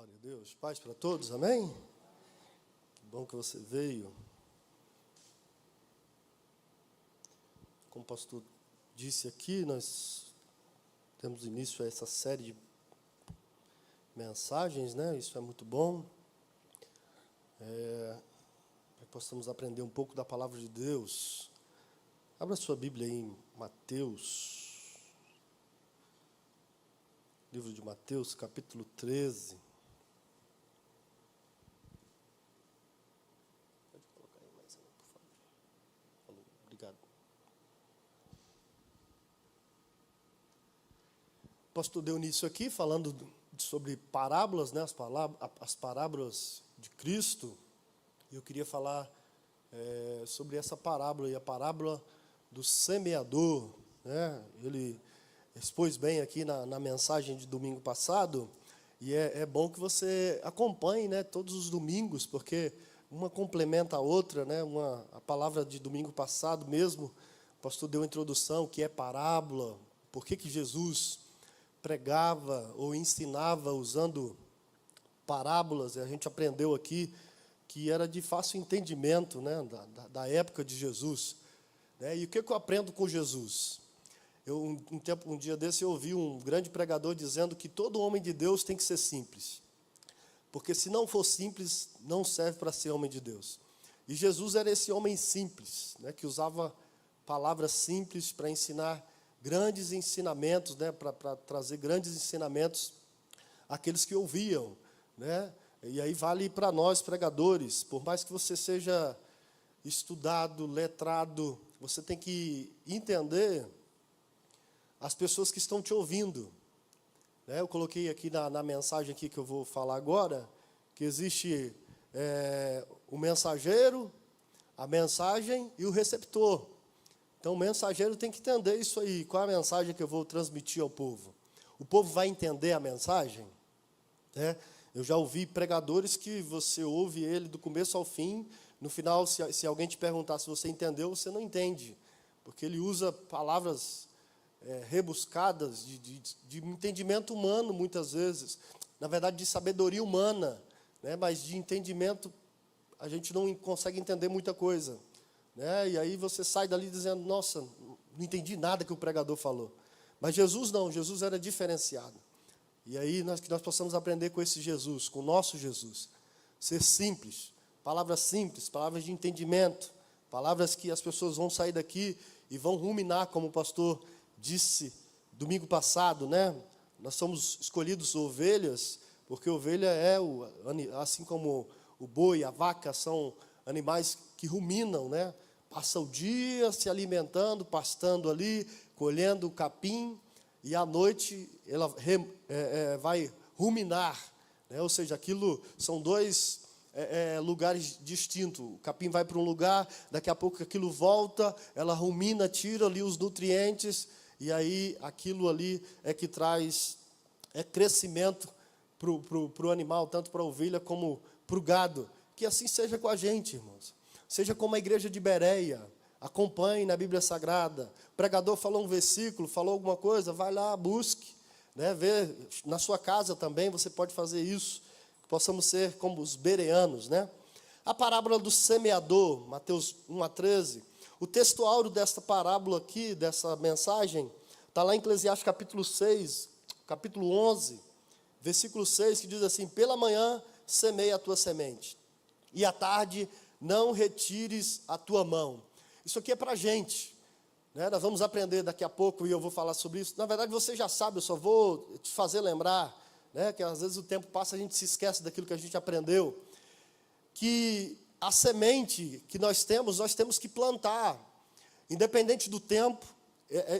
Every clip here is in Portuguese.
Glória a Deus. Paz para todos, amém? Que bom que você veio. Como o pastor disse aqui, nós temos início a essa série de mensagens, né? Isso é muito bom. Para que possamos aprender um pouco da palavra de Deus. Abra sua Bíblia aí em Mateus. Livro de Mateus, capítulo 13. Pode colocar aí mais uma, por favor. Obrigado. O pastor deu início aqui, falando sobre parábolas, né? As parábolas de Cristo. E eu queria falar sobre essa parábola, e a parábola do semeador, né? Ele expôs bem aqui na mensagem de domingo passado, e é bom que você acompanhe, né, todos os domingos, porque uma complementa a outra, né? A palavra de domingo passado mesmo, o pastor deu a introdução, que é parábola, por que Jesus pregava ou ensinava usando parábolas, e a gente aprendeu aqui que era de fácil entendimento, né, da época de Jesus. Né? E o que eu aprendo com Jesus? Um dia desse eu ouvi um grande pregador dizendo que todo homem de Deus tem que ser simples. Porque se não for simples, não serve para ser homem de Deus. E Jesus era esse homem simples, né, que usava palavras simples para ensinar grandes ensinamentos, né, para trazer grandes ensinamentos àqueles que ouviam. Né? E aí vale para nós, pregadores, por mais que você seja estudado, letrado, você tem que entender as pessoas que estão te ouvindo. Né? Eu coloquei aqui na mensagem aqui que eu vou falar agora, que existe o mensageiro, a mensagem e o receptor. Então, o mensageiro tem que entender isso aí. Qual é a mensagem que eu vou transmitir ao povo? O povo vai entender a mensagem? Né? Eu já ouvi pregadores que você ouve ele do começo ao fim, no final, se alguém te perguntar se você entendeu, você não entende, porque ele usa palavras rebuscadas, de entendimento humano, muitas vezes, na verdade, de sabedoria humana, né? Mas de entendimento, a gente não consegue entender muita coisa. Né? E aí você sai dali dizendo, nossa, não entendi nada que o pregador falou. Mas Jesus não, Jesus era diferenciado. E aí que nós possamos aprender com esse Jesus, com o nosso Jesus. Ser simples, palavras de entendimento, palavras que as pessoas vão sair daqui e vão ruminar, como o pastor disse domingo passado, né? Nós somos escolhidos ovelhas, porque ovelha assim como o boi, a vaca, são animais que ruminam, né? Passa o dia se alimentando, pastando ali, colhendo o capim, e à noite ela vai ruminar, né? Ou seja, aquilo são dois lugares distintos. O capim vai para um lugar, daqui a pouco aquilo volta, ela rumina, tira ali os nutrientes, e aí aquilo ali é que traz crescimento para o animal, tanto para a ovelha como para o gado. Que assim seja com a gente, irmãos. Seja como a igreja de Bereia, acompanhe na Bíblia Sagrada. O pregador falou um versículo, falou alguma coisa, vai lá, busque. Né? Vê, na sua casa também você pode fazer isso, que possamos ser como os bereanos. Né? A parábola do semeador, Mateus 1-13, o texto áureo desta parábola aqui, dessa mensagem, está lá em Eclesiastes capítulo 6, capítulo 11, versículo 6, que diz assim, pela manhã semeia a tua semente, e à tarde não retires a tua mão. Isso aqui é para a gente. Né? Nós vamos aprender daqui a pouco, e eu vou falar sobre isso. Na verdade, você já sabe, eu só vou te fazer lembrar, né? Que às vezes o tempo passa, a gente se esquece daquilo que a gente aprendeu, que a semente que nós temos que plantar, independente do tempo.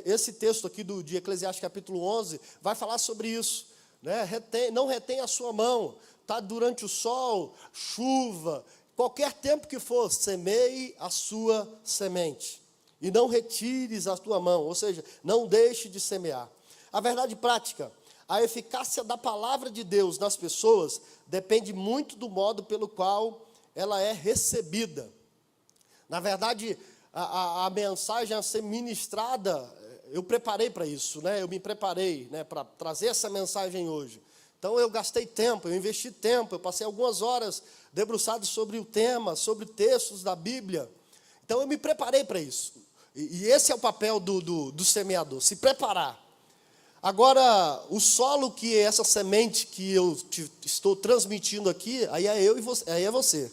Esse texto aqui de Eclesiastes capítulo 11 vai falar sobre isso. Né? Não retém a sua mão, está durante o sol, chuva, qualquer tempo que for, semeie a sua semente, e não retires a tua mão, ou seja, não deixe de semear. A verdade prática, a eficácia da palavra de Deus nas pessoas depende muito do modo pelo qual ela é recebida. Na verdade, a mensagem a ser ministrada, eu preparei para isso, né? Eu me preparei, né, para trazer essa mensagem hoje. Então eu gastei tempo, eu investi tempo, eu passei algumas horas debruçado sobre o tema, sobre textos da Bíblia. Então eu me preparei para isso. E esse é o papel do semeador, se preparar. Agora, o solo que é essa semente que eu estou transmitindo aqui, aí é eu e você, aí é você.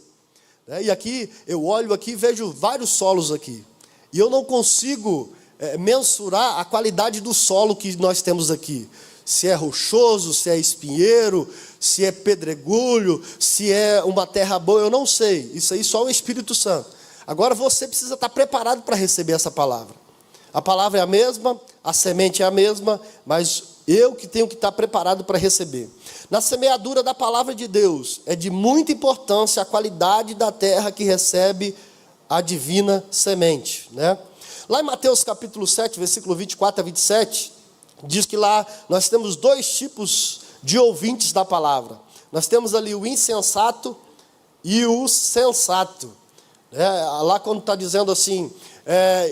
E aqui, eu olho aqui e vejo vários solos aqui. E eu não consigo mensurar a qualidade do solo que nós temos aqui. Se é rochoso, se é espinheiro, se é pedregulho, se é uma terra boa, eu não sei. Isso aí só o Espírito Santo. Agora você precisa estar preparado para receber essa palavra. A palavra é a mesma, a semente é a mesma, mas eu que tenho que estar preparado para receber. Na semeadura da palavra de Deus, é de muita importância a qualidade da terra que recebe a divina semente, né? Lá em Mateus capítulo 7, versículo 24 a 27, diz que lá nós temos dois tipos de ouvintes da palavra. Nós temos ali o insensato e o sensato. Lá quando está dizendo assim,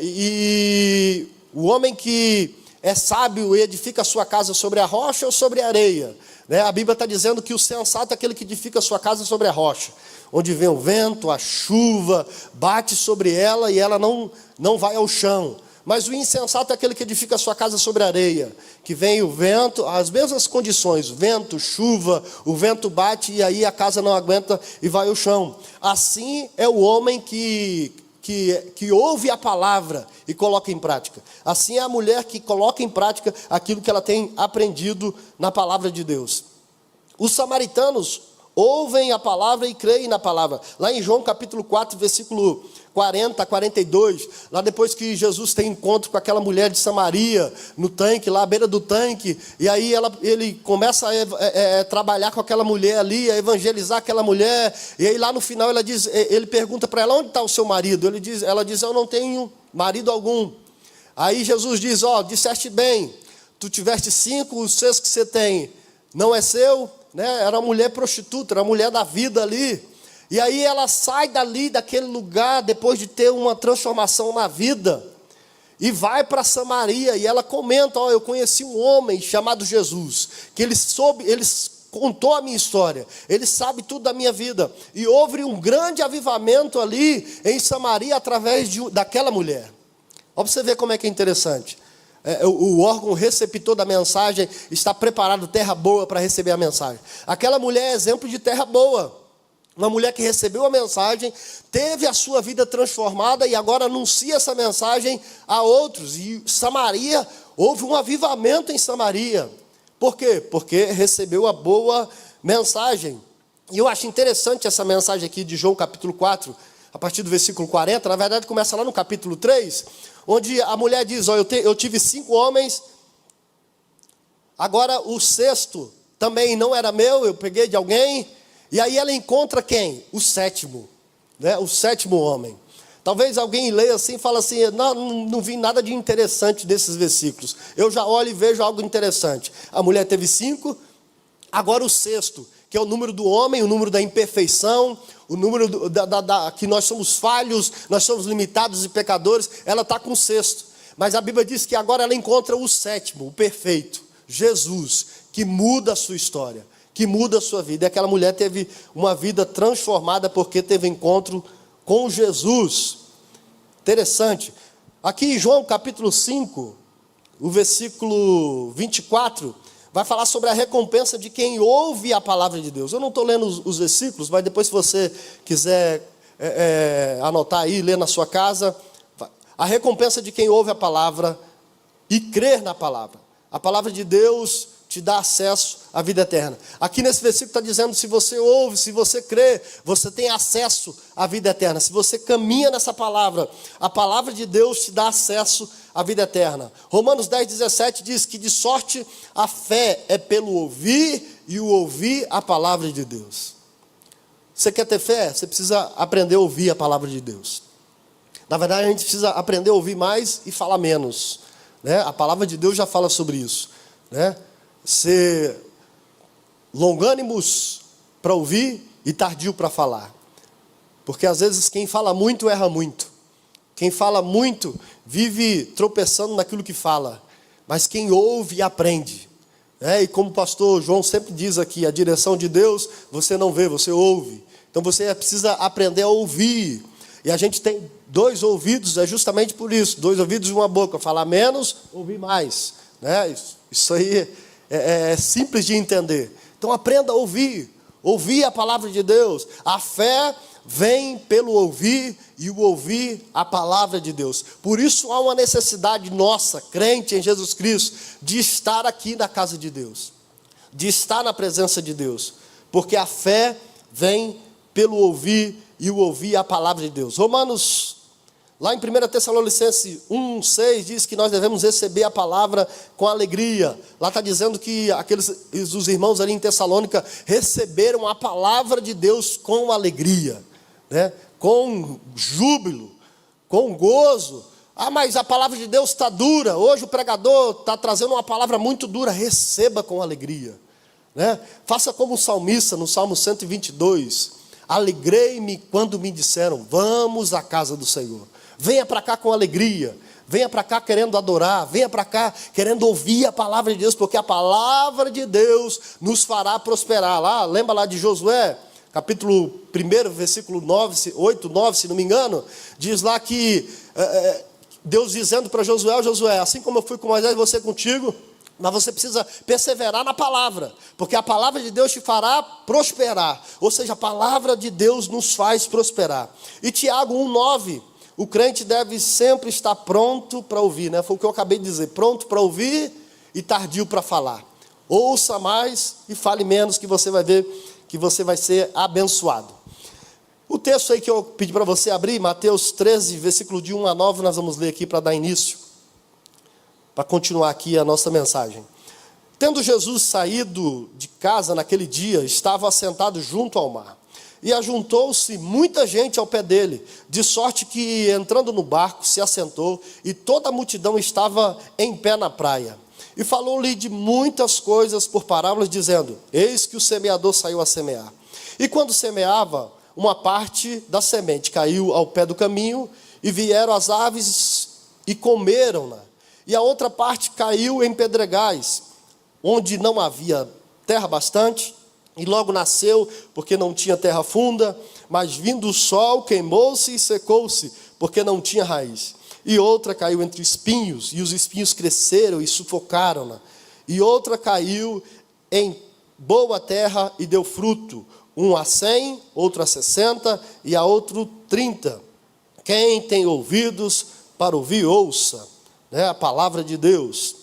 e o homem que é sábio edifica a sua casa sobre a rocha ou sobre a areia. A Bíblia está dizendo que o sensato é aquele que edifica a sua casa sobre a rocha, onde vem o vento, a chuva, bate sobre ela e ela não vai ao chão. Mas o insensato é aquele que edifica a sua casa sobre a areia, que vem o vento, as mesmas condições, vento, chuva, o vento bate e aí a casa não aguenta e vai ao chão. Assim é o homem que ouve a palavra e coloca em prática. Assim é a mulher que coloca em prática aquilo que ela tem aprendido na palavra de Deus. Os samaritanos ouvem a palavra e creem na palavra. Lá em João capítulo 4, versículo 40 a 42, lá depois que Jesus tem encontro com aquela mulher de Samaria, no tanque, lá à beira do tanque, e aí ele começa a trabalhar com aquela mulher ali, a evangelizar aquela mulher, e aí lá no final ele pergunta para ela, onde está o seu marido? Ela diz, eu não tenho marido algum. Aí Jesus diz, disseste bem, tu tiveste 5, os 6 que você tem não é seu, era uma mulher prostituta, era uma mulher da vida ali. E aí ela sai dali, daquele lugar, depois de ter uma transformação na vida, e vai para Samaria, e ela comenta, eu conheci um homem chamado Jesus, que ele contou a minha história, ele sabe tudo da minha vida, e houve um grande avivamento ali em Samaria, através daquela mulher. Olha para você ver como é que é interessante. O órgão receptor da mensagem está preparado, terra boa, para receber a mensagem. Aquela mulher é exemplo de terra boa. Uma mulher que recebeu a mensagem, teve a sua vida transformada e agora anuncia essa mensagem a outros. E Samaria, houve um avivamento em Samaria. Por quê? Porque recebeu a boa mensagem. E eu acho interessante essa mensagem aqui de João capítulo 4, a partir do versículo 40, na verdade começa lá no capítulo 3, onde a mulher diz, eu tive 5 homens, agora o 6º também não era meu, eu peguei de alguém. E aí ela encontra quem? O 7º, o 7º homem. Talvez alguém leia assim e fale assim, não vi nada de interessante desses versículos. Eu já olho e vejo algo interessante. A mulher teve 5, agora o 6º, que é o número do homem, o número da imperfeição, o número que nós somos falhos, nós somos limitados e pecadores, ela está com o 6º. Mas a Bíblia diz que agora ela encontra o 7º, o perfeito, Jesus, que muda a sua história, que muda a sua vida. E aquela mulher teve uma vida transformada porque teve encontro com Jesus. Interessante. Aqui em João capítulo 5, o versículo 24, vai falar sobre a recompensa de quem ouve a palavra de Deus. Eu não estou lendo os versículos, mas depois se você quiser anotar aí, ler na sua casa, a recompensa de quem ouve a palavra e crer na palavra. A palavra de Deus te dá acesso à vida eterna. Aqui nesse versículo está dizendo, se você ouve, se você crê, você tem acesso à vida eterna. Se você caminha nessa palavra, a palavra de Deus te dá acesso à vida eterna. Romanos 10:17 diz que de sorte a fé é pelo ouvir e o ouvir a palavra de Deus. Você quer ter fé? Você precisa aprender a ouvir a palavra de Deus. Na verdade, a gente precisa aprender a ouvir mais e falar menos. A palavra de Deus já fala sobre isso. Ser longânimos para ouvir e tardio para falar. Porque às vezes quem fala muito erra muito. Quem fala muito vive tropeçando naquilo que fala. Mas quem ouve aprende. E como o pastor João sempre diz aqui, a direção de Deus você não vê, você ouve. Então você precisa aprender a ouvir. E a gente tem 2 ouvidos, é justamente por isso. 2 ouvidos e uma boca. Falar menos, ouvir mais. Isso aí é simples de entender. Então aprenda a ouvir. Ouvir a palavra de Deus. A fé vem pelo ouvir e o ouvir a palavra de Deus. Por isso há uma necessidade nossa, crente em Jesus Cristo, de estar aqui na casa de Deus. De estar na presença de Deus. Porque a fé vem pelo ouvir e o ouvir a palavra de Deus. Romanos, lá em 1 Tessalonicenses 1:6, diz que nós devemos receber a palavra com alegria. Lá está dizendo que os irmãos ali em Tessalônica receberam a palavra de Deus com alegria, com júbilo, com gozo. Mas a palavra de Deus está dura. Hoje o pregador está trazendo uma palavra muito dura. Receba com alegria. Faça como o salmista no Salmo 122. Alegrei-me quando me disseram, vamos à casa do Senhor. Venha para cá com alegria. Venha para cá querendo adorar. Venha para cá querendo ouvir a palavra de Deus. Porque a palavra de Deus nos fará prosperar. Lembra lá de Josué? Capítulo 1, versículo 8, 9, se não me engano. Diz lá que Deus dizendo para Josué, assim como eu fui com Moisés, você contigo. Mas você precisa perseverar na palavra, porque a palavra de Deus te fará prosperar. Ou seja, a palavra de Deus nos faz prosperar. E Tiago 1:9, o crente deve sempre estar pronto para ouvir, Foi o que eu acabei de dizer, pronto para ouvir e tardio para falar. Ouça mais e fale menos, que você vai ver que você vai ser abençoado. O texto aí que eu pedi para você abrir, Mateus 13, versículo de 1 a 9, nós vamos ler aqui para dar início. Para continuar aqui a nossa mensagem. Tendo Jesus saído de casa naquele dia, estava assentado junto ao mar. E ajuntou-se muita gente ao pé dele, de sorte que, entrando no barco, se assentou, e toda a multidão estava em pé na praia. E falou-lhe de muitas coisas por parábolas, dizendo, eis que o semeador saiu a semear. E quando semeava, uma parte da semente caiu ao pé do caminho, e vieram as aves e comeram-na. E a outra parte caiu em pedregais, onde não havia terra bastante, e logo nasceu, porque não tinha terra funda, mas vindo o sol, queimou-se e secou-se, porque não tinha raiz. E outra caiu entre espinhos, e os espinhos cresceram e sufocaram-na. E outra caiu em boa terra e deu fruto, um a 100, outro a 60, e a outro 30. Quem tem ouvidos para ouvir, ouça. A palavra de Deus.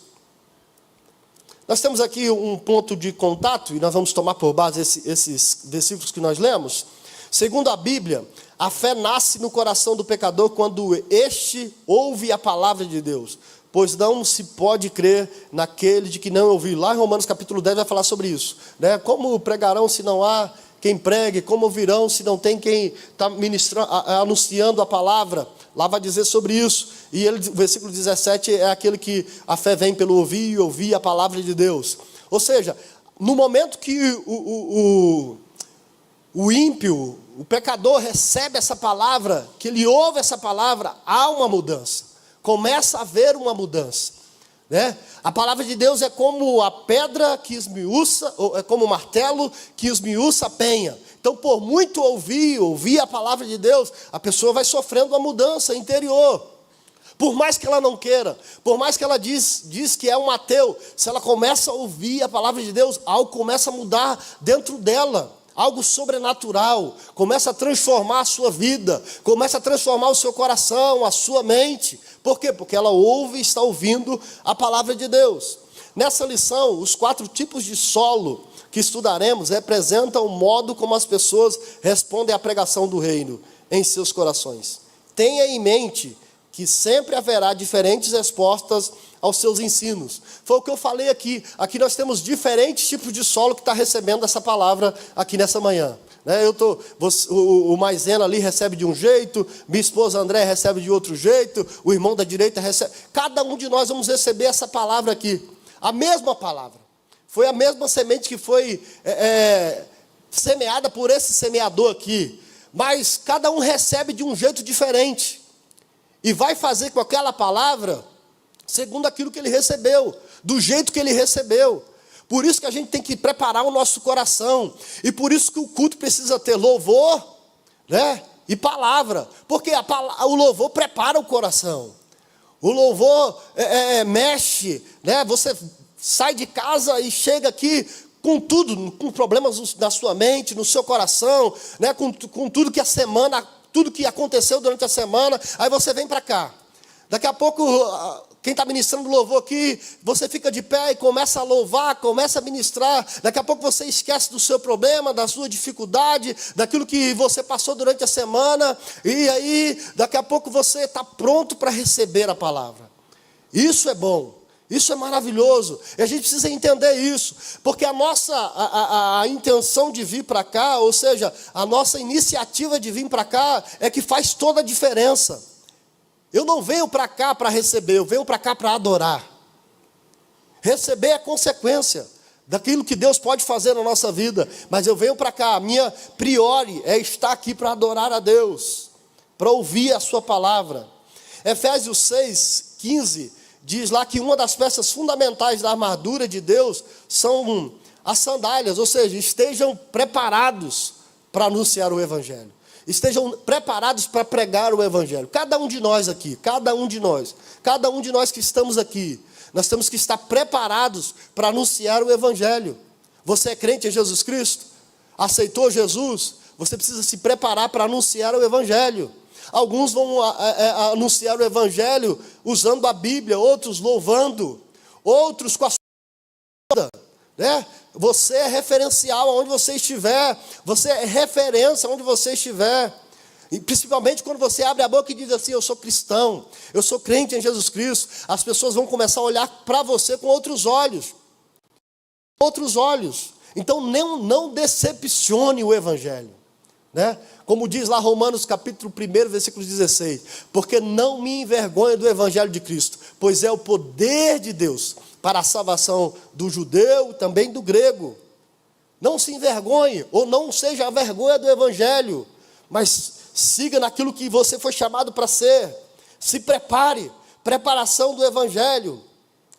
Nós temos aqui um ponto de contato, e nós vamos tomar por base esses versículos que nós lemos. Segundo a Bíblia, a fé nasce no coração do pecador quando este ouve a palavra de Deus. Pois não se pode crer naquele de que não ouviu. Lá em Romanos capítulo 10 vai falar sobre isso. Como pregarão se não há quem pregue? Como ouvirão se não tem quem está anunciando a palavra? Lá vai dizer sobre isso. E o versículo 17 é aquele que a fé vem pelo ouvir e ouvir a palavra de Deus. Ou seja, no momento que o ímpio, o pecador recebe essa palavra, que ele ouve essa palavra, há uma mudança. Começa a haver uma mudança. A palavra de Deus é como a pedra que esmiuça, ou é como o martelo que esmiuça a penha. Então, por muito ouvir a palavra de Deus, a pessoa vai sofrendo uma mudança interior. Por mais que ela não queira, por mais que ela diz que é um ateu, se ela começa a ouvir a palavra de Deus, algo começa a mudar dentro dela. Algo sobrenatural, começa a transformar a sua vida, começa a transformar o seu coração, a sua mente. Por quê? Porque ela ouve e está ouvindo a palavra de Deus. Nessa lição, os 4 tipos de solo que estudaremos representam o modo como as pessoas respondem à pregação do reino em seus corações. Tenha em mente que sempre haverá diferentes respostas aos seus ensinos. Foi o que eu falei aqui. Aqui nós temos diferentes tipos de solo que está recebendo essa palavra aqui nessa manhã. O Maisena ali recebe de um jeito, minha esposa André recebe de outro jeito, o irmão da direita recebe. Cada um de nós vamos receber essa palavra aqui. A mesma palavra. Foi a mesma semente que foi semeada por esse semeador aqui. Mas cada um recebe de um jeito diferente. E vai fazer com aquela palavra segundo aquilo que ele recebeu, do jeito que ele recebeu. Por isso que a gente tem que preparar o nosso coração. E por isso que o culto precisa ter louvor, né, e palavra. Porque o louvor prepara o coração. O louvor mexe, né? Você sai de casa e chega aqui com tudo, com problemas na sua mente, no seu coração, né? com tudo que a semana, tudo que aconteceu durante a semana, aí você vem para cá. Daqui a pouco, quem está ministrando louvor aqui, você fica de pé e começa a louvar, começa a ministrar. Daqui a pouco você esquece do seu problema, da sua dificuldade, daquilo que você passou durante a semana. E aí, daqui a pouco você está pronto para receber a palavra. Isso é bom, isso é maravilhoso. E a gente precisa entender isso. Porque a nossa a intenção de vir para cá, ou seja, a nossa iniciativa de vir para cá, é que faz toda a diferença. Eu não venho para cá para receber, eu venho para cá para adorar. Receber é consequência daquilo que Deus pode fazer na nossa vida. Mas eu venho para cá, a minha priori é estar aqui para adorar a Deus, para ouvir a sua palavra. Efésios 6:15 diz lá que uma das peças fundamentais da armadura de Deus são as sandálias, ou seja, estejam preparados para anunciar o Evangelho. Estejam preparados para pregar o Evangelho. Cada um de nós aqui, cada um de nós que estamos aqui, nós temos que estar preparados para anunciar o Evangelho. Você é crente em Jesus Cristo? Aceitou Jesus? Você precisa se preparar para anunciar o Evangelho. Alguns vão anunciar o Evangelho usando a Bíblia, outros louvando, outros com a sua vida, né? Você é referencial aonde você estiver. Você é referência aonde você estiver. E principalmente quando você abre a boca e diz assim: eu sou cristão, eu sou crente em Jesus Cristo. As pessoas vão começar a olhar para você com outros olhos. Outros olhos. Então não decepcione o Evangelho, né? Como diz lá Romanos capítulo 1, versículo 16. Porque não me envergonho do Evangelho de Cristo, pois é o poder de Deus para a salvação do judeu e também do grego. Não se envergonhe, ou não seja a vergonha do Evangelho, mas siga naquilo que você foi chamado para ser. Se prepare, preparação do Evangelho.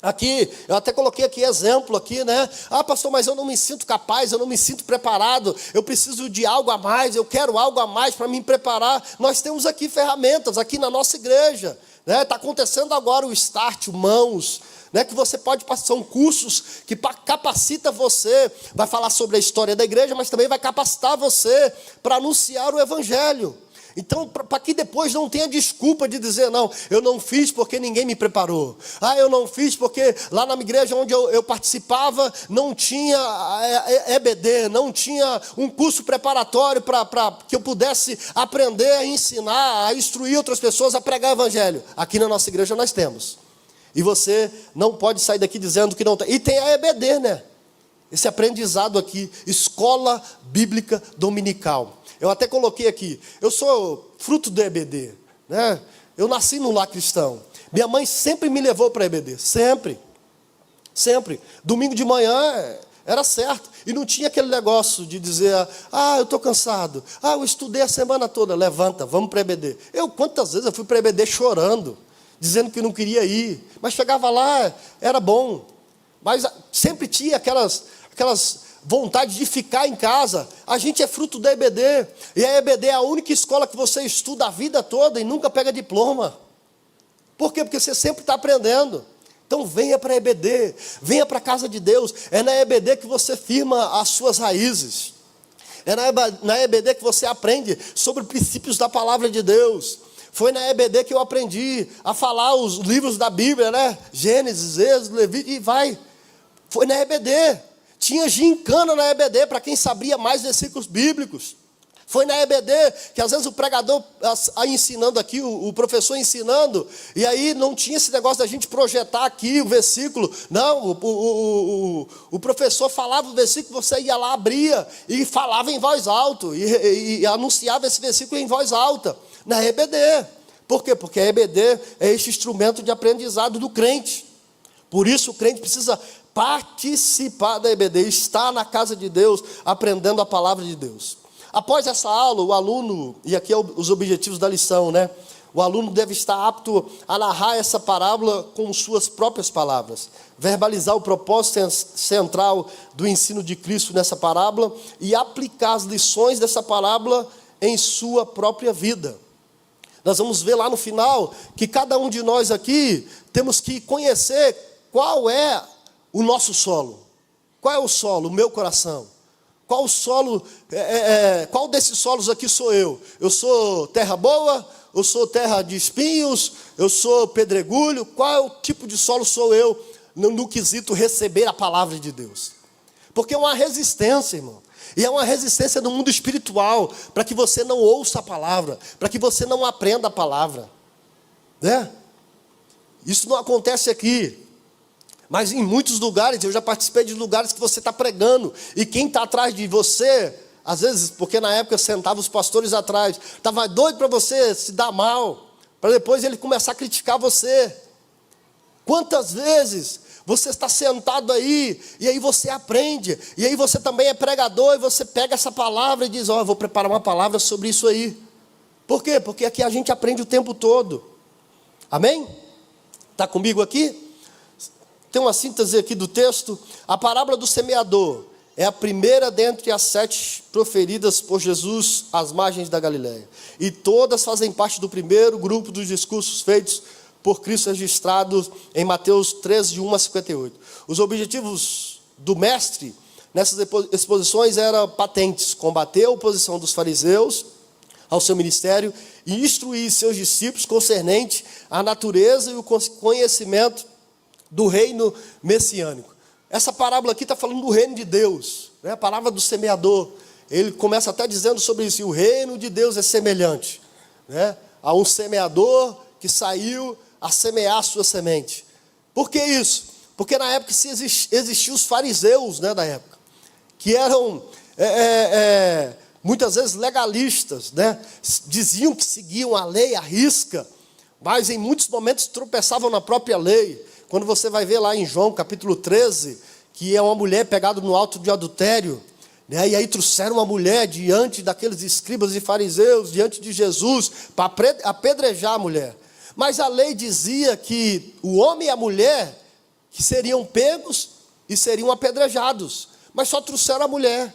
Aqui, eu até coloquei aqui exemplo aqui, né? Ah, pastor, mas eu não me sinto capaz, eu não me sinto preparado, eu preciso de algo a mais, eu quero algo a mais para me preparar. Nós temos aqui ferramentas, aqui na nossa igreja, né? Está acontecendo agora o Start, o Mãos, né? Que você pode passar, são cursos que capacita você, vai falar sobre a história da igreja, mas também vai capacitar você para anunciar o Evangelho. Então, para que depois não tenha desculpa de dizer: não, eu não fiz porque ninguém me preparou. Ah, eu não fiz porque lá na igreja onde eu participava não tinha EBD, não tinha um curso preparatório para que eu pudesse aprender a ensinar, a instruir outras pessoas a pregar o Evangelho. Aqui na nossa igreja nós temos. E você não pode sair daqui dizendo que não tem. E tem a EBD, né? Esse aprendizado aqui, Escola Bíblica Dominical. Eu até coloquei aqui, eu sou fruto do EBD, né? Eu nasci num lar cristão. Minha mãe sempre me levou para EBD, sempre. Domingo de manhã era certo. E não tinha aquele negócio de dizer: ah, eu estou cansado, ah, eu estudei a semana toda, levanta, vamos para EBD. Quantas vezes eu fui para EBD chorando, dizendo que não queria ir, mas chegava lá, era bom. Mas sempre tinha aquelas vontade de ficar em casa. A gente é fruto da EBD, e a EBD é a única escola que você estuda a vida toda e nunca pega diploma. Por quê? Porque você sempre está aprendendo. Então venha para a EBD, venha para a casa de Deus. É na EBD que você firma as suas raízes. É na EBD que você aprende sobre princípios da palavra de Deus. Foi na EBD que eu aprendi a falar os livros da Bíblia, né? Gênesis, Êxodo, Levítico, e vai. Foi na EBD. Tinha gincana na EBD para quem sabia mais versículos bíblicos. Foi na EBD que às vezes o pregador ensinando aqui, o professor ensinando, e aí não tinha esse negócio da gente projetar aqui o versículo. Não, o professor falava o versículo, você ia lá, abria e falava em voz alta, e anunciava esse versículo em voz alta, na EBD. Por quê? Porque a EBD é esse instrumento de aprendizado do crente. Por isso o crente precisa participar da EBD, estar na casa de Deus, aprendendo a palavra de Deus. Após essa aula, o aluno, e aqui é os objetivos da lição, né? o aluno deve estar apto a narrar essa parábola com suas próprias palavras, verbalizar o propósito central do ensino de Cristo nessa parábola e aplicar as lições dessa parábola em sua própria vida. Nós vamos ver lá no final que cada um de nós aqui temos que conhecer qual é o nosso solo. Qual é o solo? O meu coração. Qual o solo? Qual desses solos aqui sou eu? Eu sou terra boa? Eu sou terra de espinhos? Eu sou pedregulho? Qual é o tipo de solo sou eu no quesito receber a palavra de Deus? Porque é uma resistência, irmão. E é uma resistência no mundo espiritual, para que você não ouça a palavra, para que você não aprenda a palavra. Né? Isso não acontece aqui. Mas em muitos lugares, eu já participei de lugares que você está pregando, e quem está atrás de você, às vezes, porque na época sentavam os pastores atrás, estava doido para você se dar mal, para depois ele começar a criticar você. Quantas vezes você está sentado aí, e aí você aprende, e aí você também é pregador, e você pega essa palavra e diz, eu vou preparar uma palavra sobre isso aí. Por quê? Porque aqui a gente aprende o tempo todo. Amém? Está comigo aqui? Tem uma síntese aqui do texto. A parábola do semeador é a primeira dentre as 7 proferidas por Jesus às margens da Galileia. E todas fazem parte do primeiro grupo dos discursos feitos por Cristo registrados em Mateus 13, de 1 a 58. Os objetivos do mestre nessas exposições eram patentes: combater a oposição dos fariseus ao seu ministério e instruir seus discípulos concernente à natureza e o conhecimento do reino messiânico. Essa parábola aqui está falando do reino de Deus, né? A palavra do semeador, ele começa até dizendo sobre isso, o reino de Deus é semelhante, né, a um semeador que saiu a semear a sua semente. Por que isso? Porque na época existiam os fariseus, né, da época, que eram muitas vezes legalistas, né? Diziam que seguiam a lei à risca, mas em muitos momentos tropeçavam na própria lei. Quando você vai ver lá em João capítulo 13, que é uma mulher pegada no ato de adultério, né? E aí trouxeram uma mulher diante daqueles escribas e fariseus, diante de Jesus, para apedrejar a mulher. Mas a lei dizia que o homem e a mulher que seriam pegos e seriam apedrejados, mas só trouxeram a mulher.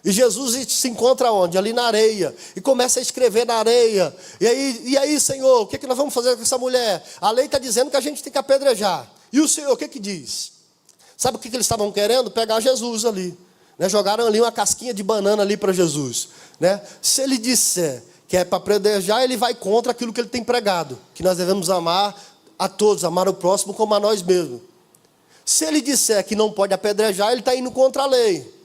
E Jesus se encontra onde? Ali na areia. E começa a escrever na areia. E aí, Senhor, o que nós vamos fazer com essa mulher? A lei está dizendo que a gente tem que apedrejar. E o Senhor, o que diz? Sabe o que eles estavam querendo? Pegar Jesus ali. Né? Jogaram ali uma casquinha de banana ali para Jesus. Né? Se ele disser que é para apedrejar, ele vai contra aquilo que ele tem pregado. Que nós devemos amar a todos, amar o próximo como a nós mesmos. Se ele disser que não pode apedrejar, ele está indo contra a lei.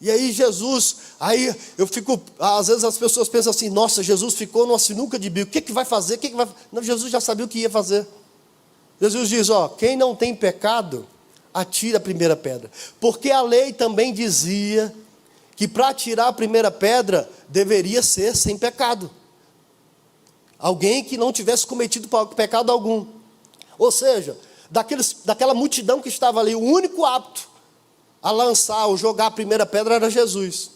E aí Jesus, aí eu fico, às vezes as pessoas pensam assim, nossa, Jesus ficou numa sinuca de bico, o que vai fazer? Não, Jesus já sabia o que ia fazer. Jesus diz, quem não tem pecado, atira a primeira pedra. Porque a lei também dizia que para atirar a primeira pedra, deveria ser sem pecado. Alguém que não tivesse cometido pecado algum. Ou seja, daquela multidão que estava ali, o único apto a lançar ou jogar a primeira pedra era Jesus.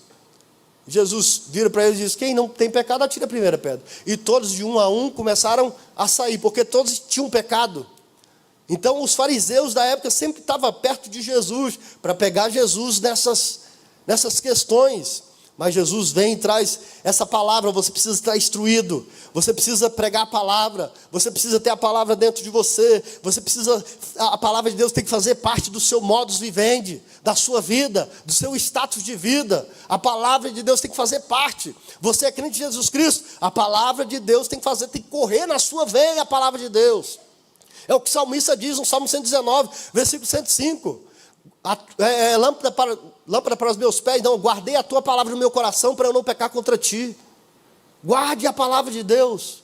Jesus vira para ele e diz, quem não tem pecado, atira a primeira pedra. E todos de um a um começaram a sair, porque todos tinham pecado. Então os fariseus da época sempre estavam perto de Jesus, para pegar Jesus nessas questões. Mas Jesus vem e traz essa palavra, você precisa estar instruído, você precisa pregar a palavra, você precisa ter a palavra dentro de você, a palavra de Deus tem que fazer parte do seu modus vivendi, da sua vida, do seu status de vida. A palavra de Deus tem que fazer parte. Você é crente em Jesus Cristo, a palavra de Deus tem que correr na sua veia a palavra de Deus. É o que o salmista diz no Salmo 119, versículo 105. Lâmpada para os meus pés, não, guardei a tua palavra no meu coração para eu não pecar contra ti. Guarde a palavra de Deus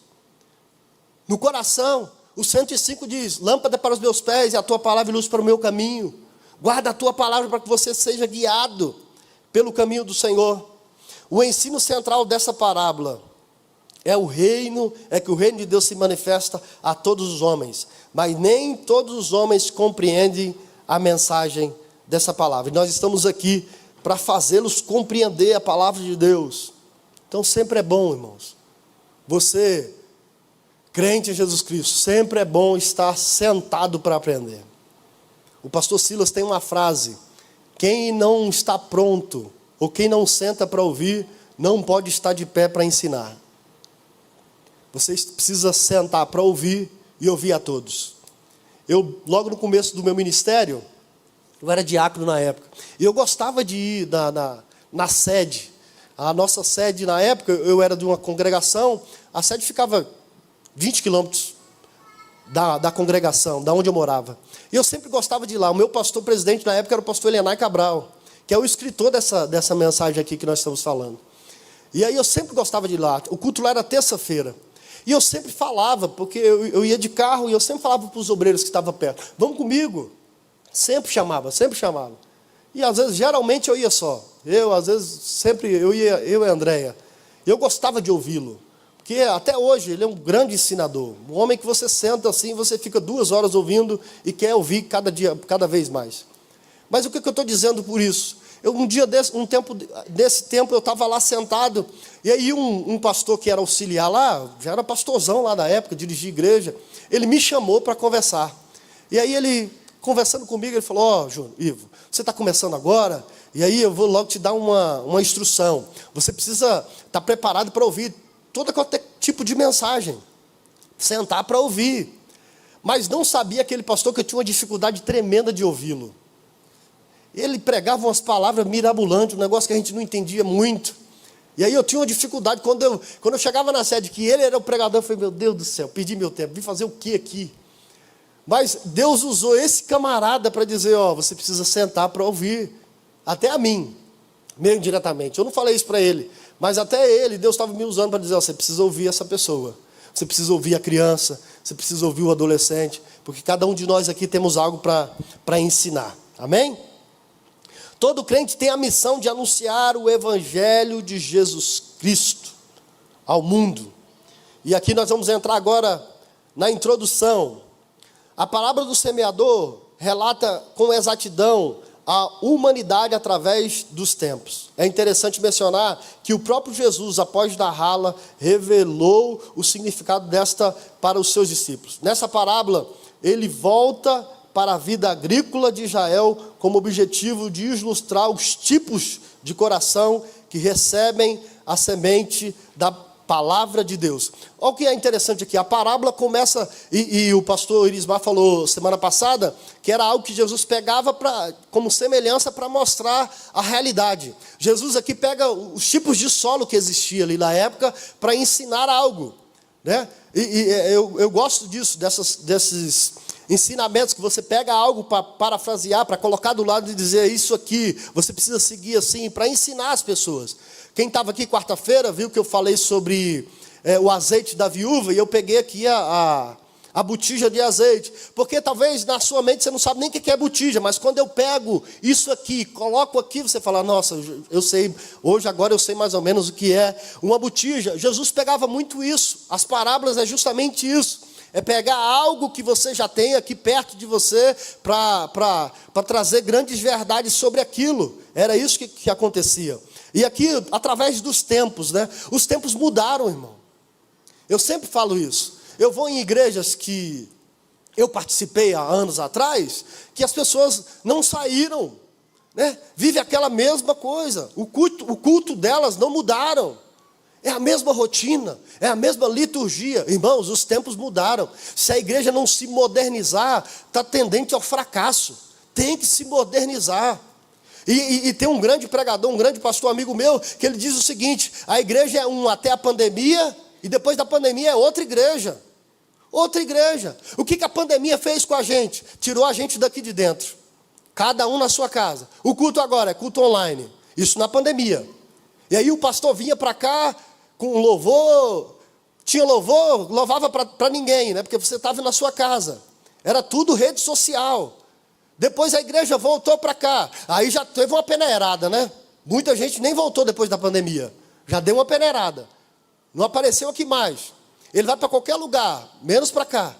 no coração. O 105 diz, lâmpada para os meus pés e a tua palavra e luz para o meu caminho. Guarda a tua palavra para que você seja guiado pelo caminho do Senhor. O ensino central dessa parábola é que o reino de Deus se manifesta a todos os homens, mas nem todos os homens compreendem a mensagem dessa palavra. E nós estamos aqui para fazê-los compreender a palavra de Deus. Então sempre é bom, irmãos, você Crente em Jesus Cristo, sempre é bom estar sentado para aprender. O pastor Silas tem uma frase: quem não está pronto, ou quem não senta para ouvir, não pode estar de pé para ensinar. Você precisa sentar para ouvir e ouvir a todos. Eu, logo no começo do meu ministério, eu era diácono na época, e eu gostava de ir na sede. A nossa sede na época, eu era de uma congregação, a sede ficava 20 quilômetros da congregação, da onde eu morava. E eu sempre gostava de ir lá. O meu pastor presidente na época era o pastor Elenay Cabral, que é o escritor dessa mensagem aqui que nós estamos falando. E aí eu sempre gostava de ir lá. O culto lá era terça-feira. E eu sempre falava, porque eu ia de carro e eu sempre falava para os obreiros que estavam perto: vamos comigo. Sempre chamava. E às vezes, geralmente eu ia só. Às vezes, sempre eu ia, eu e a Andréia. Eu gostava de ouvi-lo. Porque até hoje ele é um grande ensinador. Um homem que você senta assim, você fica 2 horas ouvindo e quer ouvir cada vez mais. Mas o que eu estou dizendo por isso? Nesse tempo eu estava lá sentado, e aí um pastor que era auxiliar lá, já era pastorzão lá da época, dirigia igreja, ele me chamou para conversar. E aí ele, conversando comigo, ele falou: João Ivo, você está começando agora, e aí eu vou logo te dar uma instrução. Você precisa estar preparado para ouvir todo tipo de mensagem, sentar para ouvir. Mas não sabia aquele pastor que eu tinha uma dificuldade tremenda de ouvi-lo. Ele pregava umas palavras mirabolantes, um negócio que a gente não entendia muito. E aí eu tinha uma dificuldade, quando eu chegava na sede, que ele era o pregador, eu falei: meu Deus do céu, perdi meu tempo, vim fazer o que aqui? Mas Deus usou esse camarada para dizer: você precisa sentar para ouvir, até a mim, meio diretamente. Eu não falei isso para ele, mas até ele, Deus estava me usando para dizer: você precisa ouvir essa pessoa, você precisa ouvir a criança, você precisa ouvir o adolescente, porque cada um de nós aqui temos algo para ensinar, amém? Todo crente tem a missão de anunciar o Evangelho de Jesus Cristo ao mundo. E aqui nós vamos entrar agora na introdução. A parábola do semeador relata com exatidão a humanidade através dos tempos. É interessante mencionar que o próprio Jesus, após narrá-la, revelou o significado desta para os seus discípulos. Nessa parábola, ele volta para a vida agrícola de Israel, como objetivo de ilustrar os tipos de coração que recebem a semente da palavra de Deus. Olha o que é interessante aqui: a parábola começa, e o pastor Irismar falou semana passada, que era algo que Jesus pegava como semelhança para mostrar a realidade. Jesus aqui pega os tipos de solo que existia ali na época para ensinar algo, né? Eu gosto disso, desses ensinamentos que você pega algo para parafrasear, para colocar do lado e dizer: isso aqui, você precisa seguir assim, para ensinar as pessoas. Quem estava aqui quarta-feira viu que eu falei sobre o azeite da viúva, e eu peguei aqui a botija de azeite, porque talvez na sua mente você não sabe nem o que é botija, mas quando eu pego isso aqui, coloco aqui, você fala: nossa, eu sei, agora eu sei mais ou menos o que é uma botija. Jesus pegava muito isso, as parábolas é justamente isso. É pegar algo que você já tem aqui perto de você para trazer grandes verdades sobre aquilo. Era isso que acontecia. E aqui, através dos tempos, né? Os tempos mudaram, irmão. Eu sempre falo isso. Eu vou em igrejas que eu participei há anos atrás, que as pessoas não saíram, né? Vive aquela mesma coisa. O culto delas não mudaram. É a mesma rotina, é a mesma liturgia. Irmãos, os tempos mudaram. Se a igreja não se modernizar, está tendente ao fracasso. Tem que se modernizar. E tem um grande pregador, um grande pastor amigo meu, que ele diz o seguinte: a igreja é até a pandemia, e depois da pandemia é outra igreja. Outra igreja. O que a pandemia fez com a gente? Tirou a gente daqui de dentro. Cada um na sua casa. O culto agora é culto online. Isso na pandemia. E aí o pastor vinha para cá com louvor, tinha louvor, louvava para ninguém, né? Porque você estava na sua casa. Era tudo rede social. Depois a igreja voltou para cá. Aí já teve uma peneirada, né? Muita gente nem voltou depois da pandemia. Já deu uma peneirada. Não apareceu aqui mais. Ele vai para qualquer lugar, menos para cá.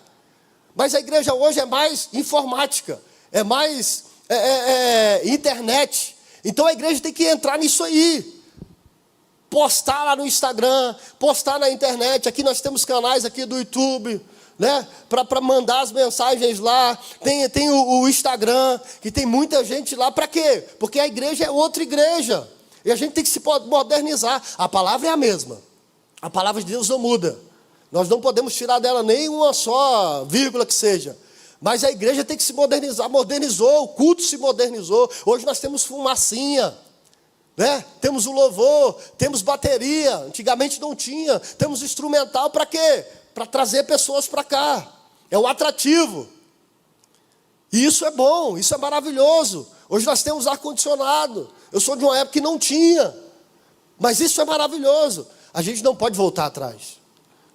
Mas a igreja hoje é mais informática, é mais internet. Então a igreja tem que entrar nisso aí. postar lá no Instagram, postar na internet. Aqui nós temos canais aqui do YouTube, né? Para mandar as mensagens lá. Tem o Instagram, que tem muita gente lá. Para quê? Porque a igreja é outra igreja. E a gente tem que se modernizar. A palavra é a mesma. A palavra de Deus não muda. Nós não podemos tirar dela nem uma só vírgula que seja. Mas a igreja tem que se modernizar. Modernizou, o culto se modernizou. Hoje nós temos fumacinha, né? Temos o louvor, temos bateria. Antigamente não tinha. Temos instrumental para quê? Para trazer pessoas para cá. É um atrativo. E isso é bom, isso é maravilhoso. Hoje nós temos ar-condicionado. Eu sou de uma época que não tinha. Mas isso é maravilhoso. A gente não pode voltar atrás.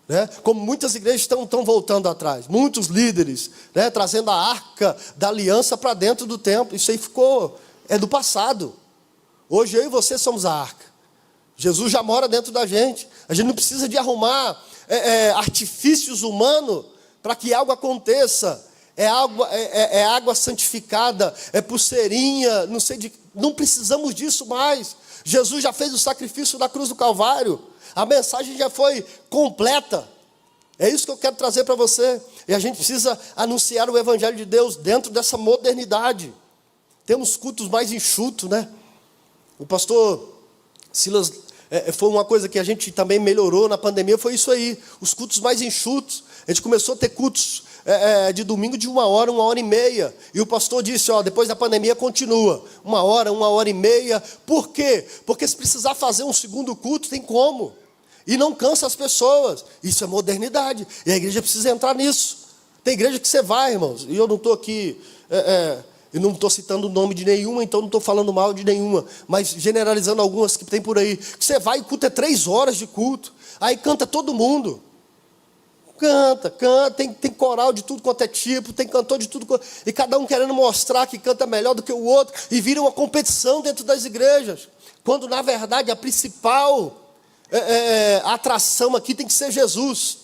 Né? Como muitas igrejas estão voltando atrás. Muitos líderes, né, trazendo a arca da aliança para dentro do templo. Isso aí é do passado. Hoje eu e você somos a arca. Jesus já mora dentro da gente. A gente não precisa de arrumar artifícios humanos para que algo aconteça. É água santificada, é pulseirinha, não precisamos disso mais. Jesus já fez o sacrifício da cruz do Calvário. A mensagem já foi completa. É isso que eu quero trazer para você. E a gente precisa anunciar o Evangelho de Deus dentro dessa modernidade. Temos cultos mais enxutos, né? O pastor Silas, foi uma coisa que a gente também melhorou na pandemia, foi isso aí. Os cultos mais enxutos. A gente começou a ter cultos de domingo de 1 hora, 1 hora e meia. E o pastor disse, depois da pandemia continua. 1 hora e meia. Por quê? Porque se precisar fazer um segundo culto, tem como. E não cansa as pessoas. Isso é modernidade. E a igreja precisa entrar nisso. Tem igreja que você vai, irmãos. E eu não estou aqui... eu não estou citando o nome de nenhuma, então não estou falando mal de nenhuma. Mas generalizando algumas que tem por aí. Que você vai e culto 3 horas de culto. Aí canta todo mundo. Canta, tem coral de tudo quanto é tipo, tem cantor de tudo, e cada um querendo mostrar que canta melhor do que o outro, e vira uma competição dentro das igrejas, quando na verdade a principal atração aqui tem que ser Jesus,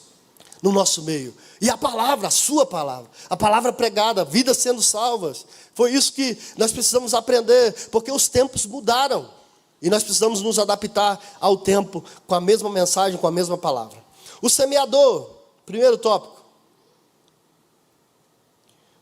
no nosso meio, e a palavra, a sua palavra, a palavra pregada, vidas sendo salvas. Foi isso que nós precisamos aprender, porque os tempos mudaram, e nós precisamos nos adaptar ao tempo, com a mesma mensagem, com a mesma palavra. O semeador, primeiro tópico.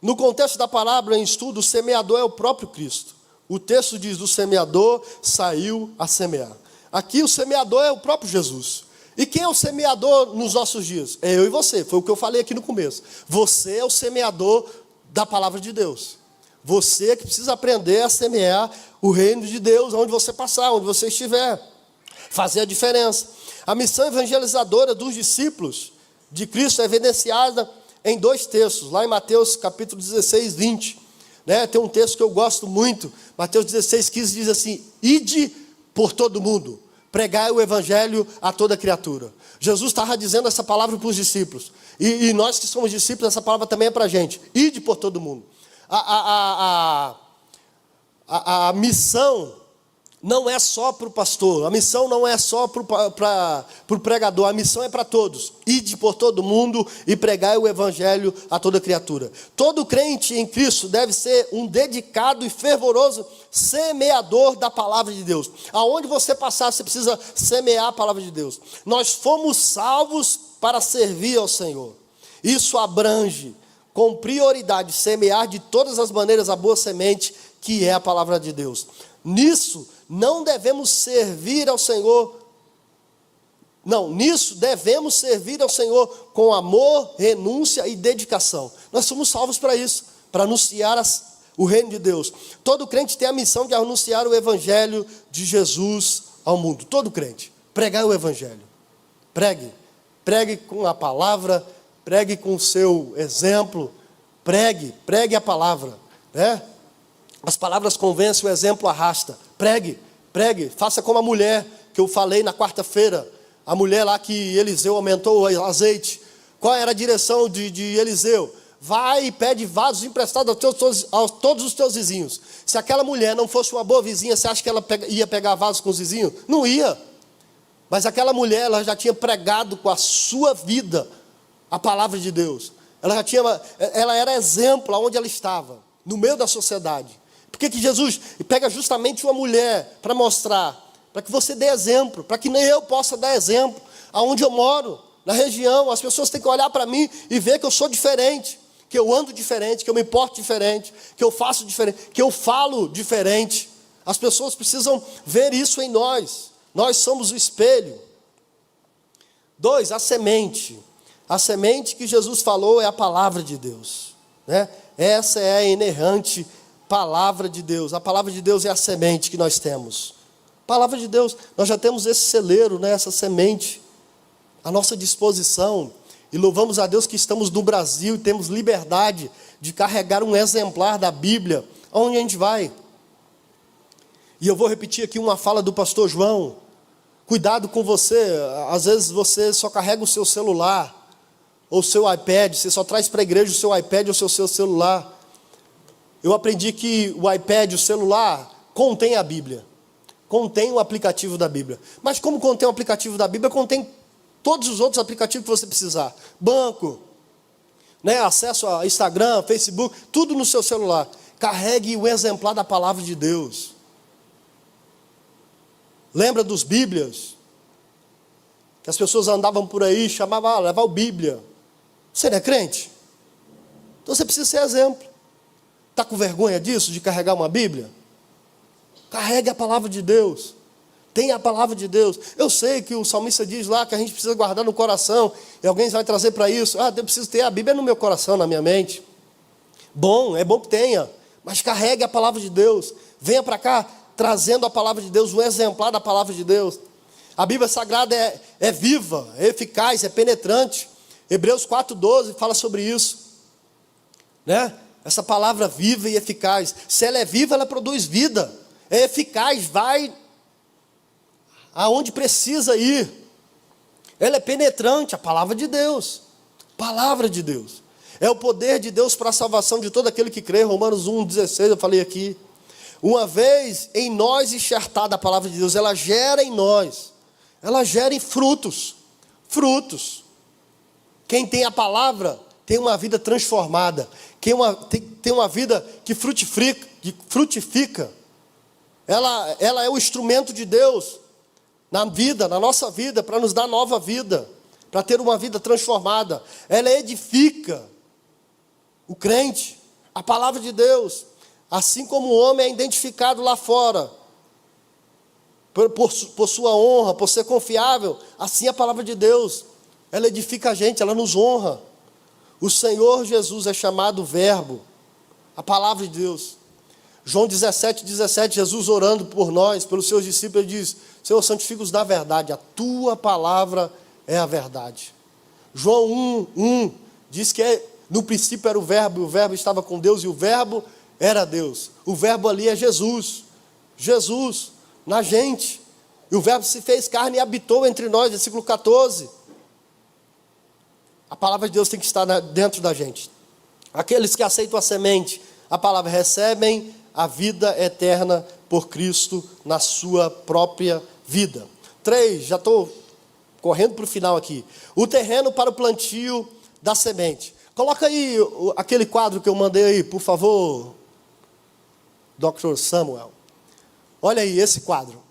No contexto da palavra em estudo, o semeador é o próprio Cristo. O texto diz, o semeador saiu a semear. Aqui o semeador é o próprio Jesus. E quem é o semeador nos nossos dias? É eu e você, foi o que eu falei aqui no começo. Você é o semeador da palavra de Deus. Você que precisa aprender a semear o reino de Deus, onde você passar, onde você estiver. Fazer a diferença. A missão evangelizadora dos discípulos de Cristo é evidenciada em 2 textos, lá em Mateus capítulo 16, 20. Né? Tem um texto que eu gosto muito, Mateus 16, 15 diz assim, ide por todo mundo, pregai o evangelho a toda criatura. Jesus estava dizendo essa palavra para os discípulos, e nós que somos discípulos, essa palavra também é para a gente, ide por todo mundo. A missão não é só para o pastor, a missão não é só para o pregador, a missão é para todos. Ide por todo mundo e pregai o evangelho a toda criatura. Todo crente em Cristo deve ser um dedicado e fervoroso semeador da palavra de Deus. Aonde você passar, você precisa semear a palavra de Deus. Nós fomos salvos para servir ao Senhor. Isso abrange, com prioridade, semear de todas as maneiras a boa semente, que é a palavra de Deus. Nisso, não devemos servir ao Senhor. Não, nisso devemos servir ao Senhor com amor, renúncia e dedicação. Nós somos salvos para isso, para anunciar o reino de Deus. Todo crente tem a missão de anunciar o evangelho de Jesus ao mundo. Todo crente, pregar o evangelho. Pregue com a palavra, pregue com o seu exemplo, pregue a palavra, né? As palavras convencem, o exemplo arrasta. Pregue, faça como a mulher que eu falei na quarta-feira. A mulher lá que Eliseu aumentou o azeite. Qual era a direção de Eliseu? Vai e pede vasos emprestados a todos os teus vizinhos. Se aquela mulher não fosse uma boa vizinha, você acha que ela ia pegar vasos com os vizinhos? Não ia. Mas aquela mulher, ela já tinha pregado com a sua vida a palavra de Deus. Ela era exemplo aonde ela estava, no meio da sociedade. Por que Jesus pega justamente uma mulher para mostrar para que você dê exemplo, para que nem eu possa dar exemplo. Aonde eu moro, na região, as pessoas têm que olhar para mim e ver que eu sou diferente, que eu ando diferente, que eu me porto diferente, que eu faço diferente, que eu falo diferente. As pessoas precisam ver isso em nós. Nós somos o espelho. 2, a semente. A semente que Jesus falou é a palavra de Deus, né? Essa é a inerrante palavra de Deus. A palavra de Deus é a semente que nós temos. Palavra de Deus, nós já temos esse celeiro, né? Essa semente à nossa disposição. E louvamos a Deus que estamos no Brasil e temos liberdade de carregar um exemplar da Bíblia aonde a gente vai. E eu vou repetir aqui uma fala do pastor João. Cuidado com você, às vezes você só carrega o seu celular, ou o seu iPad, você só traz para a igreja o seu iPad ou o seu celular. Eu aprendi que o iPad, o celular, contém a Bíblia, contém o aplicativo da Bíblia. Mas como contém o aplicativo da Bíblia, contém todos os outros aplicativos que você precisar. Banco, né, acesso a Instagram, Facebook, tudo no seu celular. Carregue o exemplar da palavra de Deus. Lembra dos Bíblias? Que as pessoas andavam por aí, chamavam, levar o Bíblia. Você não é crente? Então você precisa ser exemplo. Está com vergonha disso, de carregar uma Bíblia? Carregue a palavra de Deus. Tenha a palavra de Deus. Eu sei que o salmista diz lá que a gente precisa guardar no coração. E alguém vai trazer para isso. Eu preciso ter a Bíblia no meu coração, na minha mente. Bom, é bom que tenha. Mas carregue a palavra de Deus. Venha para cá trazendo a palavra de Deus, um exemplar da palavra de Deus. A Bíblia Sagrada é viva, é eficaz, é penetrante. Hebreus 4,12 fala sobre isso, né? Essa palavra viva e eficaz. Se ela é viva, ela produz vida. É eficaz, vai aonde precisa ir. Ela é penetrante, a palavra de Deus. Palavra de Deus. É o poder de Deus para a salvação de todo aquele que crê. Romanos 1,16, eu falei aqui. Uma vez em nós enxertada a palavra de Deus, ela gera em nós. Ela gera em frutos. Frutos. Quem tem a palavra tem uma vida transformada. Tem uma vida que frutifica. Ela é o instrumento de Deus na vida, na nossa vida, para nos dar nova vida, para ter uma vida transformada. Ela edifica o crente, a palavra de Deus. Assim como o homem é identificado lá fora, por sua honra, por ser confiável, assim a palavra de Deus, ela edifica a gente, ela nos honra. O Senhor Jesus é chamado Verbo, a palavra de Deus. João 17, Jesus orando por nós, pelos seus discípulos, ele diz: Senhor, santifica-os na verdade, a tua palavra é a verdade. João 1 diz que no princípio era o Verbo, e o Verbo estava com Deus, e o Verbo era Deus. O Verbo ali é Jesus. Jesus na gente. E o Verbo se fez carne e habitou entre nós, versículo 14. A palavra de Deus tem que estar dentro da gente. Aqueles que aceitam a semente, a palavra, recebem a vida eterna por Cristo na sua própria vida. 3, já estou correndo para o final aqui. O terreno para o plantio da semente. Coloca aí aquele quadro que eu mandei aí, por favor, Dr. Samuel. Olha aí esse quadro.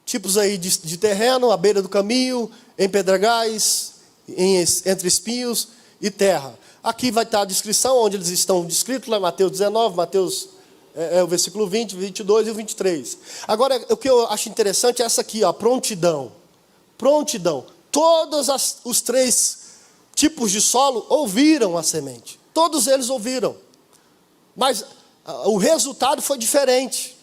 Tipos aí de terreno, à beira do caminho, em pedregais, entre espinhos e terra. Aqui vai estar a descrição, onde eles estão descritos, lá em Mateus 19, Mateus, o versículo 20, 22 e o 23. Agora, o que eu acho interessante é essa aqui, ó, prontidão. Prontidão. Todos os 3 tipos de solo ouviram a semente. Todos eles ouviram. Mas o resultado foi diferente.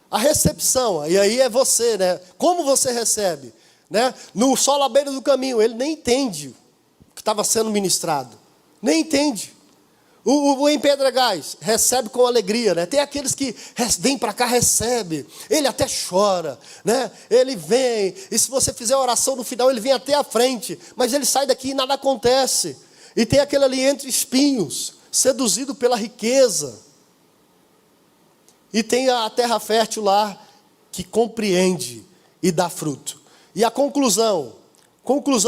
A recepção, e aí é você, né? Como você recebe, né? No solo à beira do caminho, ele nem entende o que estava sendo ministrado. Nem entende. O em pedregais recebe com alegria, né? Tem aqueles que vêm para cá, recebe. Ele até chora, né? Ele vem, e se você fizer oração no final, ele vem até a frente, mas ele sai daqui e nada acontece. E tem aquele ali entre espinhos, seduzido pela riqueza. E tem a terra fértil lá, que compreende e dá fruto. E a conclusão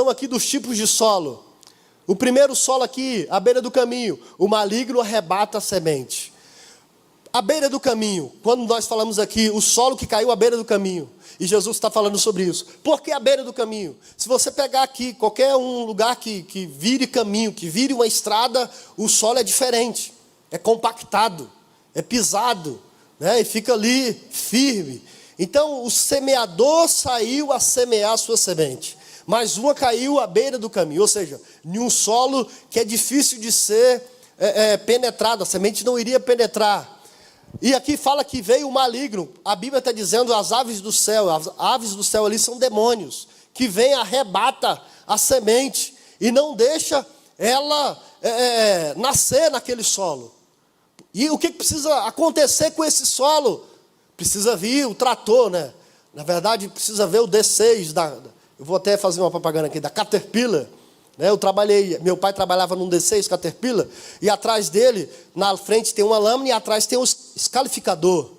aqui dos tipos de solo. O primeiro solo aqui, à beira do caminho, o maligno arrebata a semente. À beira do caminho, quando nós falamos aqui, o solo que caiu à beira do caminho. E Jesus está falando sobre isso. Por que a beira do caminho? Se você pegar aqui, qualquer um lugar que vire caminho, que vire uma estrada, o solo é diferente. É compactado, é pisado, né? E fica ali firme. Então, o semeador saiu a semear a sua semente. Mas uma caiu à beira do caminho. Ou seja, em um solo que é difícil de ser penetrado. A semente não iria penetrar. E aqui fala que veio o maligno. A Bíblia está dizendo as aves do céu. As aves do céu ali são demônios. Que vem, arrebata a semente. E não deixa ela nascer naquele solo. E o que precisa acontecer com esse solo? Precisa vir o trator, né? Na verdade, precisa ver o D6. Eu vou até fazer uma propaganda aqui, da Caterpillar. Meu pai trabalhava num D6 Caterpillar, e atrás dele, na frente tem uma lâmina e atrás tem um escalificador.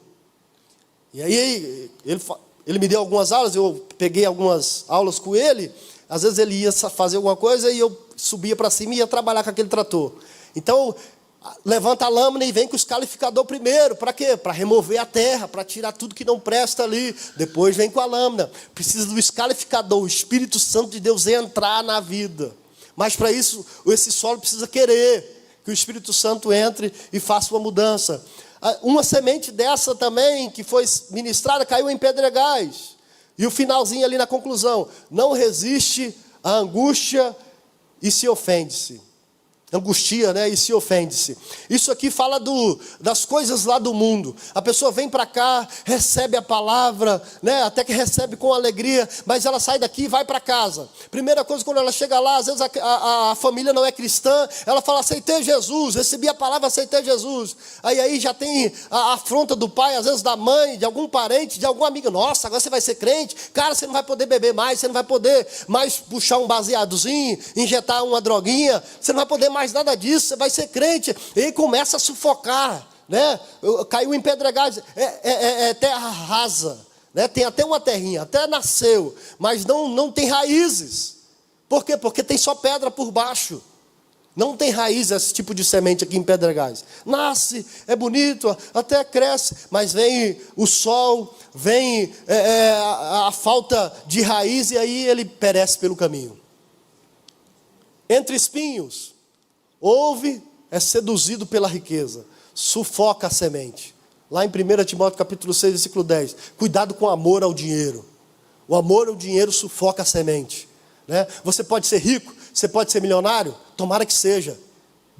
E aí, ele me deu algumas aulas, eu peguei algumas aulas com ele, às vezes ele ia fazer alguma coisa e eu subia para cima e ia trabalhar com aquele trator. Então, levanta a lâmina e vem com o escalificador primeiro, para quê? Para remover a terra, para tirar tudo que não presta ali, depois vem com a lâmina. Precisa do escalificador, o Espírito Santo de Deus entrar na vida. Mas para isso, esse solo precisa querer que o Espírito Santo entre e faça uma mudança. Uma semente dessa também, que foi ministrada, caiu em pedregais. E o finalzinho ali na conclusão: não resiste à angústia e se ofende-se. Angustia, né? E se ofende-se. Isso aqui fala das coisas lá do mundo. A pessoa vem para cá, recebe a palavra, né? Até que recebe com alegria, mas ela sai daqui e vai para casa. Primeira coisa, quando ela chega lá, às vezes a família não é cristã, ela fala: aceitei Jesus, recebi a palavra, aceitei Jesus. Aí já tem a afronta do pai, às vezes da mãe, de algum parente, de algum amigo. Nossa, agora você vai ser crente? Cara, você não vai poder beber mais, você não vai poder mais puxar um baseadozinho, injetar uma droguinha, você não vai poder mais nada disso, você vai ser crente. E aí começa a sufocar, né? Caiu em pedregais, terra rasa, né? Tem até uma terrinha, até nasceu, mas não tem raízes. Por quê? Porque tem só pedra por baixo. Não tem raiz esse tipo de semente aqui em Pedregais. Nasce, é bonito, até cresce, mas vem o sol, vem a falta de raiz, e aí ele perece pelo caminho. Entre espinhos, ouve, é seduzido pela riqueza, sufoca a semente. Lá em 1 Timóteo capítulo 6, versículo 10. Cuidado com o amor ao dinheiro. O amor ao dinheiro sufoca a semente, né? Você pode ser rico, você pode ser milionário, tomara que seja.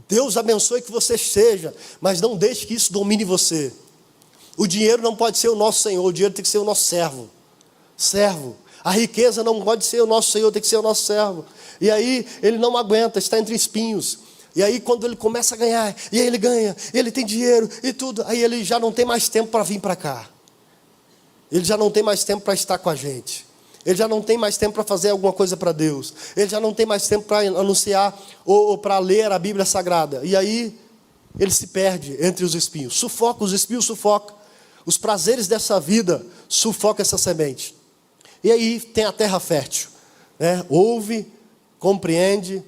Deus abençoe que você seja, mas não deixe que isso domine você. O dinheiro não pode ser o nosso Senhor, o dinheiro tem que ser o nosso servo. Servo. A riqueza não pode ser o nosso Senhor, tem que ser o nosso servo. E aí ele não aguenta, está entre espinhos. E aí quando ele começa a ganhar, e aí ele ganha, e ele tem dinheiro e tudo, aí ele já não tem mais tempo para vir para cá. Ele já não tem mais tempo para estar com a gente. Ele já não tem mais tempo para fazer alguma coisa para Deus. Ele já não tem mais tempo para anunciar ou para ler a Bíblia Sagrada. E aí ele se perde entre os espinhos. Sufoca, os espinhos sufocam. Os prazeres dessa vida sufocam essa semente. E aí tem a terra fértil, né? Ouve, compreende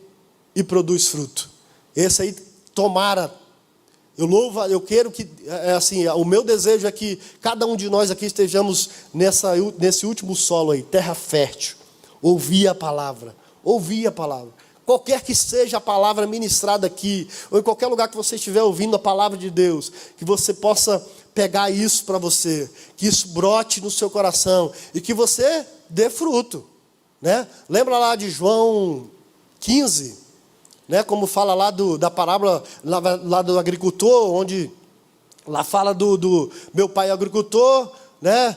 e produz fruto. Esse aí, tomara. Eu quero que, assim, o meu desejo é que cada um de nós aqui estejamos nesse último solo aí, terra fértil. Ouvir a palavra. Ouvir a palavra. Qualquer que seja a palavra ministrada aqui, ou em qualquer lugar que você estiver ouvindo a palavra de Deus, que você possa pegar isso para você, que isso brote no seu coração, e que você dê fruto, né? Lembra lá de João 15, né, como fala lá da parábola lá do agricultor, onde lá fala do meu pai é agricultor, né?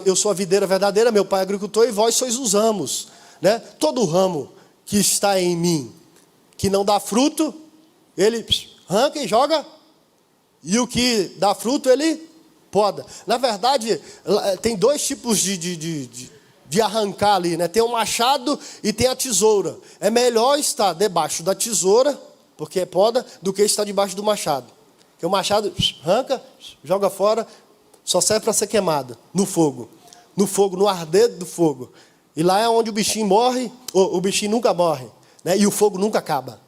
Eu sou a videira verdadeira, meu pai é agricultor e vós sois os ramos, né? Todo ramo que está em mim, que não dá fruto, ele arranca e joga, e o que dá fruto ele poda. Na verdade, tem dois tipos de arrancar ali, né? Tem o machado e tem a tesoura. É melhor estar debaixo da tesoura, porque é poda, do que estar debaixo do machado. Porque o machado arranca, joga fora, só serve para ser queimado no fogo. No fogo, no arder do fogo. E lá é onde o bichinho morre, ou o bichinho nunca morre, né? E o fogo nunca acaba.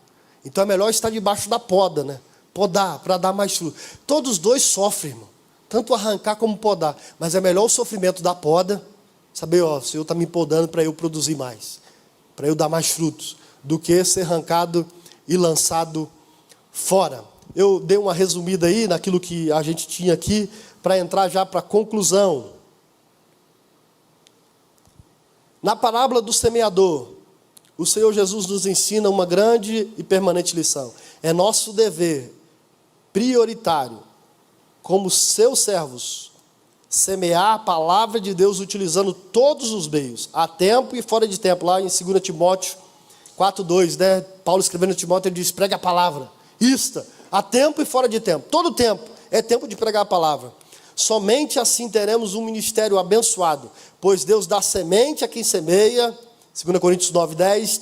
Então é melhor estar debaixo da poda, né? Podar, para dar mais fruto. Todos os dois sofrem, irmão. tanto arrancar como podar. Mas é melhor o sofrimento da poda, saber, ó, o Senhor está me podando para eu produzir mais, para eu dar mais frutos, do que ser arrancado e lançado fora. Eu dei uma resumida aí naquilo que a gente tinha aqui, para entrar já para a conclusão. Na parábola do semeador, o Senhor Jesus nos ensina uma grande e permanente lição. É nosso dever prioritário, como seus servos, semear a palavra de Deus utilizando todos os meios, a tempo e fora de tempo. Lá em 2 Timóteo 4:2, né? Paulo escrevendo a Timóteo, ele diz, pregue a palavra, a tempo e fora de tempo. Todo tempo é tempo de pregar a palavra. Somente assim teremos um ministério abençoado, pois Deus dá semente a quem semeia. 2 Coríntios 9:10.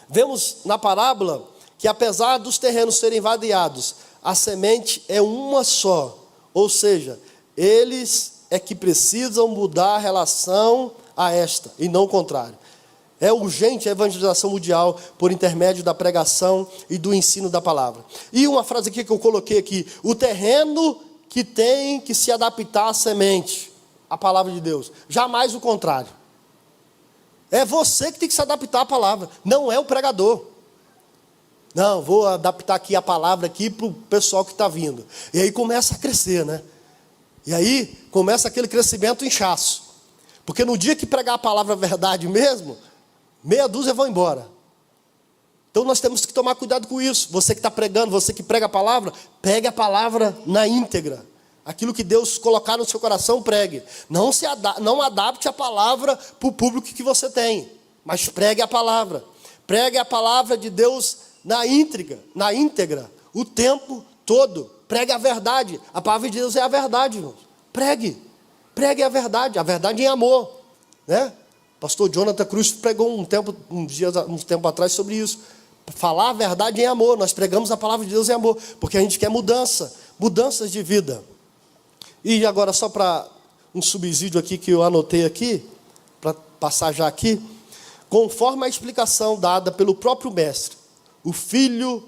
Vemos na parábola que apesar dos terrenos serem vadeados, a semente é uma só, ou seja, eles é que precisam mudar a relação a esta, e não o contrário. É urgente a evangelização mundial por intermédio da pregação e do ensino da palavra. E uma frase aqui que eu coloquei aqui, o terreno que tem que se adaptar à semente, a palavra de Deus, jamais o contrário. É você que tem que se adaptar à palavra, não é o pregador. Não, vou adaptar aqui a palavra aqui para o pessoal que está vindo. E aí começa a crescer, né? E aí começa aquele crescimento inchaço. Porque no dia que pregar a palavra verdade mesmo, meia dúzia vão embora. Então nós temos que tomar cuidado com isso. Você que está pregando, você que prega a palavra, pegue a palavra na íntegra. Aquilo que Deus colocar no seu coração, pregue. Não adapte a palavra para o público que você tem, mas pregue a palavra. Pregue a palavra de Deus na íntegra, o tempo todo. Pregue a verdade. A palavra de Deus é a verdade, irmãos. Pregue a verdade em amor, né? Pastor Jonathan Cruz pregou um tempo atrás sobre isso. Falar a verdade em amor. Nós pregamos a palavra de Deus em amor, porque a gente quer mudanças de vida. E agora, só para um subsídio aqui que eu anotei aqui, para passar já aqui, conforme a explicação dada pelo próprio mestre, o filho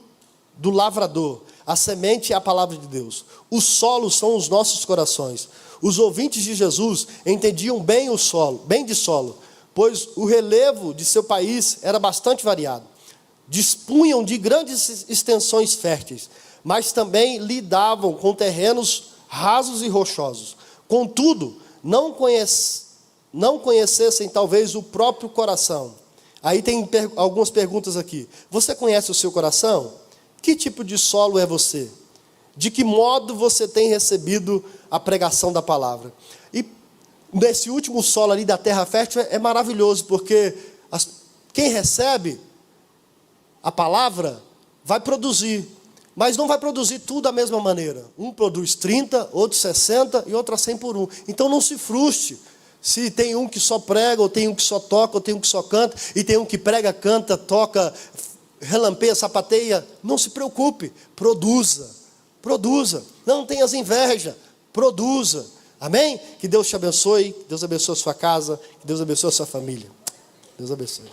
do lavrador, a semente é a palavra de Deus, o solo são os nossos corações. Os ouvintes de Jesus entendiam bem de solo, pois o relevo de seu país era bastante variado. Dispunham de grandes extensões férteis, mas também lidavam com terrenos rasos e rochosos. Contudo, não conhecessem talvez o próprio coração. Aí tem algumas perguntas aqui. Você conhece o seu coração? Que tipo de solo é você? De que modo você tem recebido a pregação da palavra? E nesse último solo ali da terra fértil é maravilhoso, porque quem recebe a palavra vai produzir, mas não vai produzir tudo da mesma maneira. Um produz 30, outro 60 e outro a 100 por 1. Então não se frustre se tem um que só prega, ou tem um que só toca, ou tem um que só canta, e tem um que prega, canta, toca, relampeia, sapateia. Não se preocupe, produza. Não tenhas inveja, produza. Amém? Que Deus te abençoe, que Deus abençoe a sua casa, que Deus abençoe a sua família. Deus abençoe.